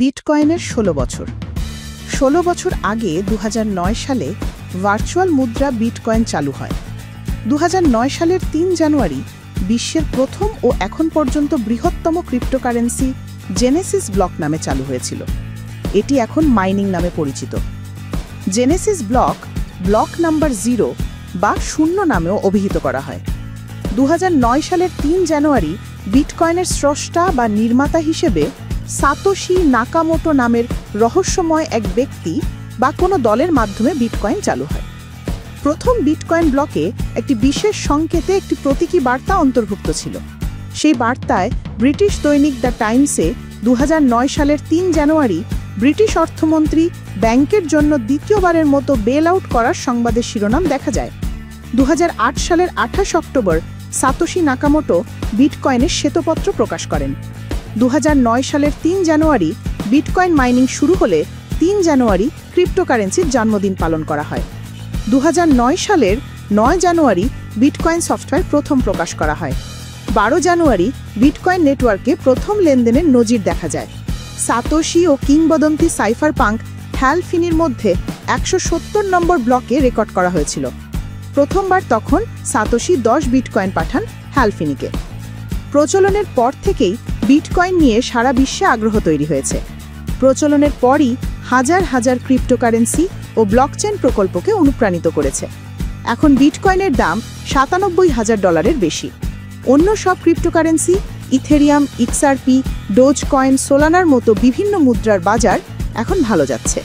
বিটকয়েনের ১৬ বছর। ১৬ বছর আগে ২০০৯ সালে ভার্চুয়াল মুদ্রা বিটকয়েন চালু হয়। ২০০৯ সালের ৩ জানুয়ারি বিশ্বের প্রথম ও এখন পর্যন্ত বৃহত্তম ক্রিপ্টোকারেন্সি জেনেসিস ব্লক নামে চালু হয়েছিল। এটি এখন মাইনিং নামে পরিচিত। জেনেসিস ব্লক নাম্বার 0 বা 0 নামেও অভিহিত করা হয়। ২০০৯ সালের ৩ জানুয়ারি বিটকয়েনের স্রষ্টা বা নির্মাতা হিসেবে সাতোশি নাকামোটো নামের রহস্যময় এক ব্যক্তি বা কোনো দলের মাধ্যমে বিটকয়েন চালু হয়। প্রথম বিটকয়েন ব্লকে একটি বিশেষ সংকেতে একটি প্রতীকী বার্তা অন্তর্ভুক্ত ছিল। সেই বার্তায় ব্রিটিশ দৈনিক দ্য টাইমসে ২০০৯ সালের ৩ জানুয়ারি ব্রিটিশ অর্থমন্ত্রী ব্যাংকের জন্য দ্বিতীয়বারের মতো বেল আউট করার সংবাদের শিরোনাম দেখা যায়। ২০০৮ সালের ২৮ অক্টোবর সাতোশি নাকামোটো বিটকয়েনের শ্বেতপত্র প্রকাশ করেন। ২০০৯ সালের ৩ জানুয়ারি বিটকয়েন মাইনিং শুরু হলে ৩ জানুয়ারি ক্রিপ্টোকারেন্সির জন্মদিন পালন করা হয়। ২০০৯ সালের ৯ জানুয়ারি বিটকয়েন সফটওয়্যার প্রথম প্রকাশ করা হয়। ১২ জানুয়ারি বিটকয়েন নেটওয়ার্কে প্রথম লেনদেনের নজির দেখা যায়। সাতোশি ও কিংবদন্তি সাইফার পাঙ্ক হ্যাল ফিনির মধ্যে ১৭০ নম্বর ব্লকে রেকর্ড করা হয়েছিল। প্রথমবার তখন সাতোশি ১০ বিটকয়েন পাঠান হ্যাল ফিনিকে। প্রচলনের পর থেকেই বিটকয়েন নিয়ে সারা বিশ্বে আগ্রহ তৈরি হয়েছে। প্রচলনের পরই হাজার হাজার ক্রিপ্টোকারেন্সি ও ব্লকচেন প্রকল্পকে অনুপ্রাণিত করেছে। এখন বিটকয়েনের দাম $৯৭,০০০ বেশি। অন্য সব cryptocurrency Ethereum, XRP, Doge coin, সোলানার মতো বিভিন্ন মুদ্রার বাজার এখন ভালো যাচ্ছে।